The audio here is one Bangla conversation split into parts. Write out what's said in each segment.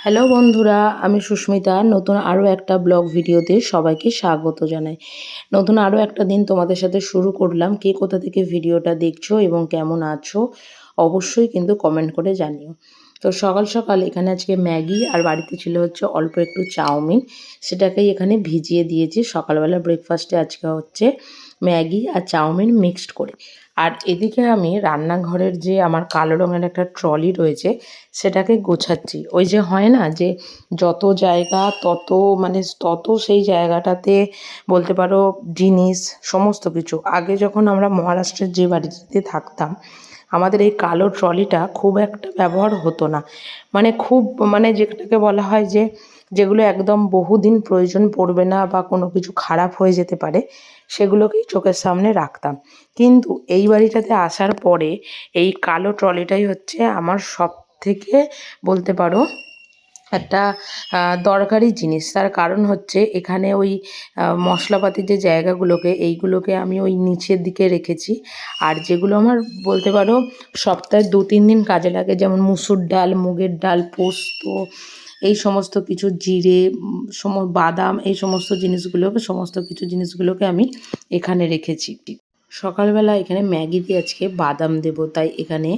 হ্যালো বন্ধুরা, আমি সুস্মিতা। নতুন আরও একটা ব্লগ ভিডিওতে সবাইকে স্বাগত জানাই। নতুন আরও একটা দিন তোমাদের সাথে শুরু করলাম। কে কোথা থেকে ভিডিওটা দেখছো এবং কেমন আছো অবশ্যই কিন্তু কমেন্ট করে জানিও। তো সকাল সকাল এখানে আজকে ম্যাগি আর বাড়িতে ছিল হচ্ছে অল্প একটু চাউমিন, সেটাকেই এখানে ভিজিয়ে দিয়েছি। সকালবেলা ব্রেকফাস্টে আজকে হচ্ছে ম্যাগি আর চাউমিন মিক্সড করে। আর এদিকে আমি রান্নাঘরের যে আমার কালো রঙের একটা ট্রলি রয়েছে সেটাকে গোছাচ্ছি। ওই যে হয় না যে যত জায়গা তত সেই জায়গাটাতে বলতে পারো জিনিস সমস্ত কিছু। আগে যখন আমরা মহারাষ্ট্রের যে বাড়িতে থাকতাম আমাদের এই কালো ট্রলিটা খুব একটা ব্যবহার হতো না। খুব যেটাকে বলা হয় যে যেগুলো একদম বহুদিন প্রয়োজন পড়বে না বা কোনো কিছু খারাপ হয়ে যেতে পারে সেগুলোকেই চোখের সামনে রাখতাম। কিন্তু এই বাড়িটাতে আসার পরে এই কালো ট্রলিটাই হচ্ছে আমার সবথেকে বলতে পারো একটা দরকারি জিনিস। তার কারণ হচ্ছে এখানে ওই মশলাপাতির যে জায়গাগুলোকে এইগুলোকে আমি ওই নিচের দিকে রেখেছি। আর যেগুলো আমার বলতে পারো সপ্তাহে 2-3 দিন কাজে লাগে, যেমন মুসুর ডাল, মুগের ডাল, পোস্ত, এই সমস্ত কিছু, জিরে, বাদাম, এই সমস্ত কিছু জিনিসগুলোকে আমি এখানে রেখেছি। সকালবেলা এখানে ম্যাগি দিয়ে আজকে বাদাম দেব, তাই এখানে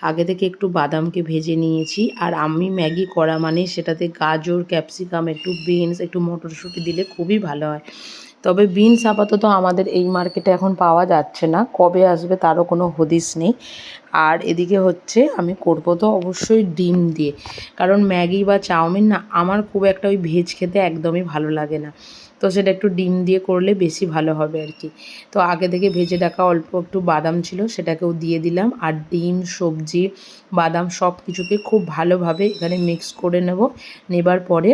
আগে থেকে একটু বাদামকে ভেজে নিয়েছি। আর আমি ম্যাগি করা মানে সেটাতে গাজর, ক্যাপসিকাম, একটু বিনস, একটু মটরশুঁটি দিলে খুবই ভালো হয়। তবে বিনস আপাতত আমাদের এই মার্কেটে এখন পাওয়া যাচ্ছে না, কবে আসবে তারও কোনো হদিস নেই। আর এদিকে হচ্ছে আমি করব তো অবশ্যই ডিম দিয়ে, কারণ ম্যাগি বা চাউমিন না আমার খুব একটা ওই ভেজ খেতে একদমই ভালো লাগে না। তো সেটা একটু ডিম দিয়ে করলে বেশি ভালো হবে আর কি। তো আগে থেকে ভেজে রাখা অল্প একটু বাদাম ছিল সেটাকেও দিয়ে দিলাম। আর ডিম, সবজি, বাদাম সব কিছুকে খুব ভালোভাবে এখানে মিক্স করে নেবার পরে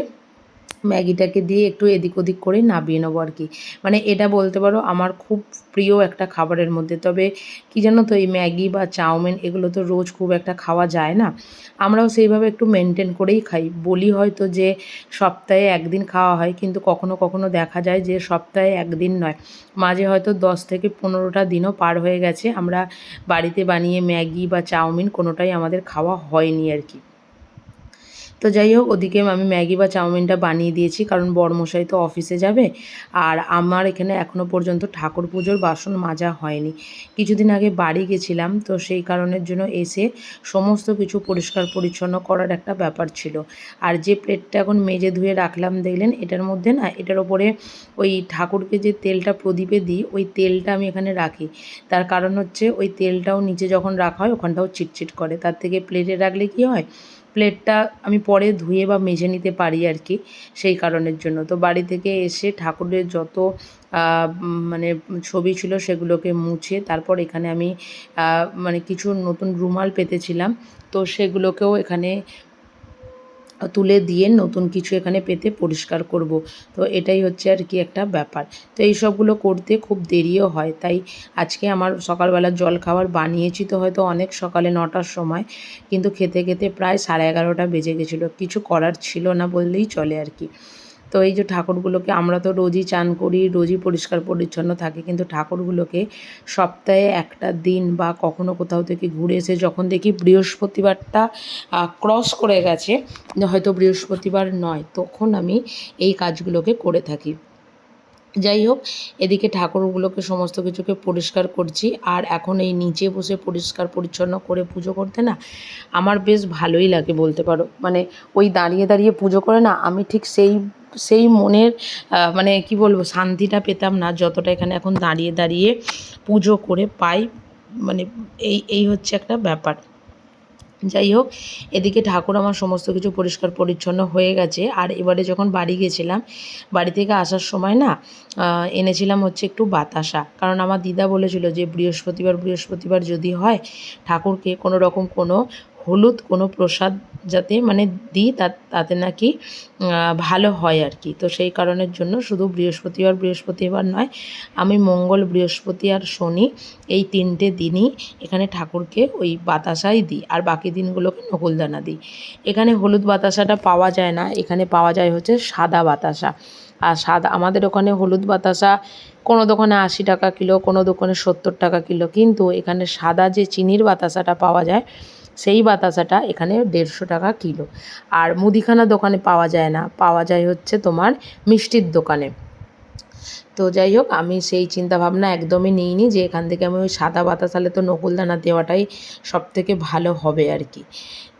ম্যাগিটাকে দিয়ে একটু এদিক ওদিক করে নামিয়ে নেবো আর কি। এটা বলতে পারো আমার খুব প্রিয় একটা খাবারের মধ্যে। তবে কি জানো তো, এই ম্যাগি বা চাউমিন এগুলো তো রোজ খুব একটা খাওয়া যায় না। আমরাও সেইভাবে একটু মেনটেন করেই খাই। বলি হয়তো যে সপ্তাহে 1 দিন খাওয়া হয়, কিন্তু কখনো কখনো দেখা যায় যে সপ্তাহে 1 দিন নয়, মাঝে হয়তো 10 থেকে 15টা দিনও পার হয়ে গেছে আমরা বাড়িতে বানিয়ে ম্যাগি বা চাউমিন কোনোটাই আমাদের খাওয়া হয়নি আর কি। তো যাই হোক, ওদিকে আমি ম্যাগি বা চাউমিনটা বানিয়ে দিয়েছি, কারণ বড়মশাই তো অফিসে যাবে। আর আমার এখানে এখনও পর্যন্ত ঠাকুর পুজোর বাসন মাজা হয়নি। কিছুদিন আগে বাড়ি গেছিলাম, তো সেই কারণের জন্য এসে সমস্ত কিছু পরিষ্কার পরিচ্ছন্ন করার একটা ব্যাপার ছিল। আর যে প্লেটটা এখন মেজে ধুয়ে রাখলাম দেখলেন, এটার মধ্যে না, এটার ওপরে ওই ঠাকুরকে যে তেলটা প্রদীপে দিই ওই তেলটা আমি এখানে রাখি। তার কারণ হচ্ছে ওই তেলটাও নিচে যখন রাখা হয় ওখানটাও চিটচিট করে, তার থেকে প্লেটে রাখলে কি হয়, প্লেটটা আমি পরে ধুয়ে বা মেজে নিতে পারি আর কি, সেই কারণের জন্য। তো বাড়ি থেকে এসে ঠাকুরের যত ছবি ছিল সেগুলোকে মুছে তারপর এখানে আমি কিছু নতুন রুমাল পেতেছিলাম, তো সেগুলোকেও এখানে তুলে দিয়ে নতুন কিছু এখানে পেতে পরিষ্কার করব। তো এটাই হচ্ছে আর কি একটা ব্যাপার। তো এই সবগুলো করতে খুব দেরিও হয়, তাই আজকে আমার সকালবেলা জলখাবার বানিয়েছি তো হয়তো অনেক সকালে 9টার সময়, কিন্তু খেতে খেতে প্রায় 11:30টা বেজে গেছিলো। কিছু করার ছিল না বললেই চলে আর কি। তো এই যে ঠাকুরগুলোকে, আমরা তো রোজই চান করি, রোজই পরিষ্কার পরিচ্ছন্ন থাকি, কিন্তু ঠাকুরগুলোকে সপ্তাহে একটা দিন বা কখনো কোথাও থেকে ঘুরে এসে যখন দেখি বৃহস্পতিবারটা ক্রস করে গেছে, হয়তো বৃহস্পতিবার নয়, তখন আমি এই কাজগুলোকে করে থাকি। যাই হোক, এদিকে ঠাকুরগুলোকে সমস্ত কিছুকে পরিষ্কার করছি। আর এখন এই নিচে বসে পরিষ্কার পরিচ্ছন্ন করে পুজো করতে না আমার বেশ ভালোই লাগে বলতে পারো। ওই দাঁড়িয়ে দাঁড়িয়ে পুজো করে না আমি ঠিক সেই সেই মনের কি বলবো, শান্তিটা পেতাম না যতটা এখানে এখন দাঁড়িয়ে দাঁড়িয়ে পুজো করে পাই। মানে এই হচ্ছে একটা ব্যাপার। যাই হোক, এদিকে ঠাকুর আমার সমস্ত কিছু পরিষ্কার পরিচ্ছন্ন হয়ে গেছে। আর এবারে যখন বাড়ি গেছিলাম, বাড়ি থেকে আসার সময় না এনেছিলাম হচ্ছে একটু বাতাসা, কারণ আমার দিদা বলেছিল যে বৃহস্পতিবার যদি হয় ঠাকুরকে কোনো রকম কোনো হলুদ কোনো প্রসাদ যাতে দিই, তাতে নাকি ভালো হয় আর কি। তো সেই কারণের জন্য শুধু বৃহস্পতিবার নয়, আমি মঙ্গল, বৃহস্পতি আর শনি এই 3টে দিনই এখানে ঠাকুরকে ওই বাতাসাই দিই, আর বাকি দিনগুলোকে নকুলদানা দিই। এখানে হলুদ বাতাসাটা পাওয়া যায় না, এখানে পাওয়া যায় হচ্ছে সাদা বাতাসা। আর আমাদের ওখানে হলুদ বাতাসা কোনো দোকানে 80 টাকা কিলো, কোনো দোকানে 70 টাকা কিলো, কিন্তু এখানে সাদা যে চিনির বাতাসাটা পাওয়া যায় সেই বাতাসাটা এখানে 150 টাকা কিলো। আর মুদিখানা দোকানে পাওয়া যায় না, পাওয়া যায় হচ্ছে তোমার মিষ্টির দোকানে। তো যাই হোক, আমি সেই চিন্তাভাবনা একদমই নিইনি যে এখান থেকে আমি ওই সাদা বাতাসালে তো নকুলদানা দেওয়াটাই সবথেকে ভালো হবে আর কি।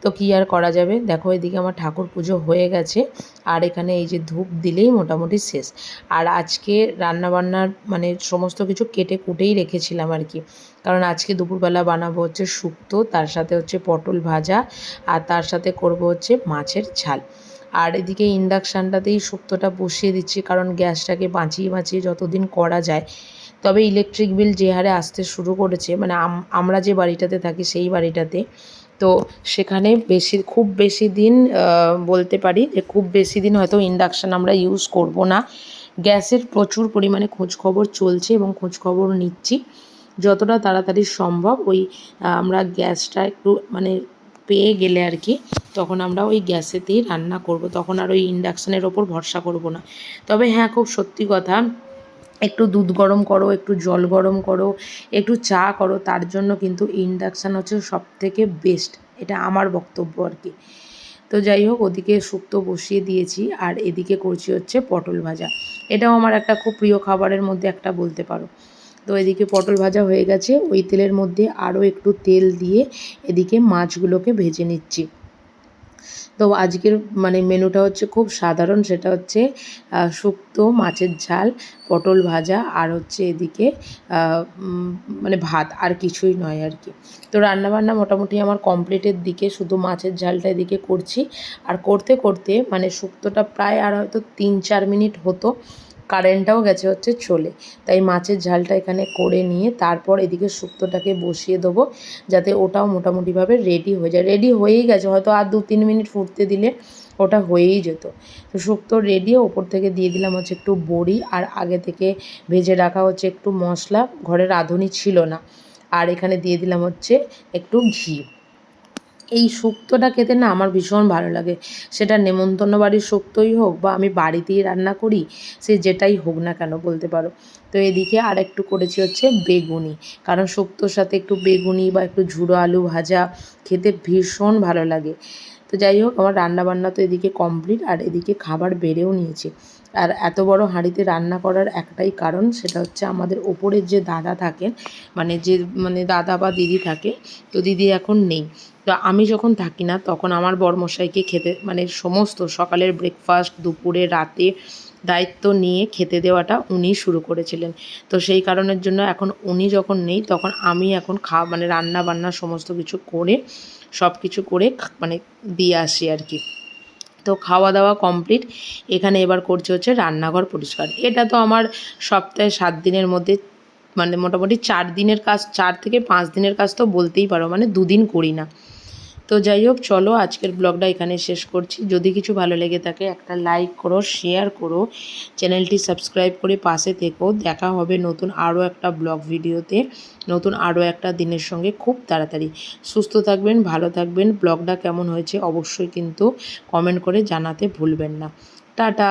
তো কী আর করা যাবে। দেখো এদিকে আমার ঠাকুর পুজো হয়ে গেছে, আর এখানে এই যে ধূপ দিলেই মোটামুটি শেষ। আর আজকে রান্নাবান্নার মানে সমস্ত কিছু কেটে কুটেই রেখেছিলাম আর কি, কারণ আজকে দুপুরবেলা বানাবো হচ্ছে শুক্তো, তার সাথে হচ্ছে পটল ভাজা, আর তার সাথে করব হচ্ছে মাছের ঝাল। আর এদিকে ইন্ডাকশানটাতেই শুক্তোটা বসিয়ে দিচ্ছি, কারণ গ্যাসটাকে বাঁচিয়ে বাঁচিয়ে যতদিন করা যায়। তবে ইলেকট্রিক বিল যে হারে আসতে শুরু করেছে, মানে আমরা যে বাড়িটাতে থাকি সেই বাড়িটাতে, তো সেখানে খুব বেশি দিন বলতে পারি যে খুব বেশি দিন হয়তো ইন্ডাকশান আমরা ইউজ করব না। গ্যাসের প্রচুর পরিমাণে খোঁজখবর চলছে এবং খোঁজখবর নিচ্ছি যতটা তাড়াতাড়ি সম্ভব। আমরা গ্যাসটা একটু মানে পেয়ে গেলে আর কি, তখন আমরা ওই গ্যাসেতেই রান্না করব, তখন আর ওই ইন্ডাকশানের ওপর ভরসা করব না। তবে হ্যাঁ, খুব সত্যি কথা, একটু দুধ গরম করো, একটু জল গরম করো, একটু চা করো, তার জন্য কিন্তু ইন্ডাকশান হচ্ছে সবথেকে বেস্ট, এটা আমার বক্তব্য আর কি। তো যাই হোক, ওদিকে শুক্তো বসিয়ে দিয়েছি, আর এদিকে করছি হচ্ছে পটল ভাজা। এটাও আমার একটা খুব প্রিয় খাবারের মধ্যে একটা বলতে পারো। তো এদিকে পটল ভাজা হয়ে গেছে, ওই তেলের মধ্যে আরও একটু তেল দিয়ে এদিকে মাছগুলোকে ভেজে নিচ্ছি। তো আজকের মানে মেনুটা হচ্ছে খুব সাধারণ, সেটা হচ্ছে শুক্তো, মাছের ঝাল, পটল ভাজা, আর হচ্ছে এদিকে মানে ভাত, আর কিছুই নয় আর কি। তো রান্নাবান্না মোটামুটি আমার কমপ্লিটের দিকে, শুধু মাছের ঝালটা এদিকে করছি। আর করতে করতে মানে শুক্তোটা প্রায় আর হয়তো 3-4 মিনিট হতো, কারেন্টটাও গেছে হচ্ছে চলে। তাই মাছের ঝালটা এখানে করে নিয়ে তারপর এদিকে শুক্তোটাকে বসিয়ে দেবো, যাতে ওটাও মোটামুটিভাবে রেডি হয়ে যায়। রেডি হয়েই গেছে, হয়তো আর 2-3 মিনিট ফুটতে দিলে ওটা হয়েই যেত। তো শুক্তো রেডি, ওপর থেকে দিয়ে দিলাম হচ্ছে একটু বড়ি, আর আগে থেকে ভেজে রাখা হচ্ছে একটু মশলা, ঘরে রাঁধুনি ছিল না। আর এখানে দিয়ে দিলাম হচ্ছে একটু ঘি। এই শুক্তোটা খেতে না আমার ভীষণ ভালো লাগে, সেটা নেমন্তন্ন বাড়ির শুক্তোই হোক বা আমি বাড়িতেই রান্না করি, সে যেটাই হোক না কেন বলতে পারো। তো এদিকে আর একটু করেছি হচ্ছে বেগুনি, কারণ শুক্তোর সাথে একটু বেগুনি বা একটু ঝুড়ো আলু ভাজা খেতে ভীষণ ভালো লাগে। তো যাই হোক, আমার রান্নাবান্না তো এদিকে কমপ্লিট, আর এদিকে খাবার বেড়েও নিয়েছি। আর এত বড় হাঁড়িতে রান্না করার একটাই কারণ, সেটা হচ্ছে আমাদের ওপরের যে দাদা থাকেন, মানে দাদা বা দিদি থাকে, তো দিদি এখন নেই। তো আমি যখন থাকি না তখন আমার বরমশাইকে খেতে মানে সমস্ত সকালের ব্রেকফাস্ট, দুপুরে, রাতে দায়িত্ব নিয়ে খেতে দেওয়াটা উনিই শুরু করেছিলেন। তো সেই কারণের জন্য এখন উনি যখন নেই, তখন আমি এখন মানে রান্না বান্না সমস্ত কিছু করে সব কিছু করে মানে দিয়ে আসি আর কি। তো খাওয়া দাওয়া কমপ্লিট, এখানে এবার করছে হচ্ছে রান্নাঘর পরিষ্কার। এটা তো আমার সপ্তাহে 7 দিনের মধ্যে মানে মোটামুটি 4 দিনের কাজ, 4 থেকে 5 দিনের কাজ তো বলতেই পারো, মানে 2 দিন করি না। তো যাই হোক, চলো আজকের ব্লগটা এখানে শেষ করছি। যদি কিছু ভালো লেগে থাকে একটা লাইক করো, শেয়ার করো, চ্যানেলটি সাবস্ক্রাইব করে পাশে থেকো। দেখা হবে নতুন আরও একটা ব্লগ ভিডিওতে, নতুন আরও একটা দিনের সঙ্গে খুব তাড়াতাড়ি। সুস্থ থাকবেন, ভালো থাকবেন। ব্লগটা কেমন হয়েছে অবশ্যই কিন্তু কমেন্ট করে জানাতে ভুলবেন না। টাটা।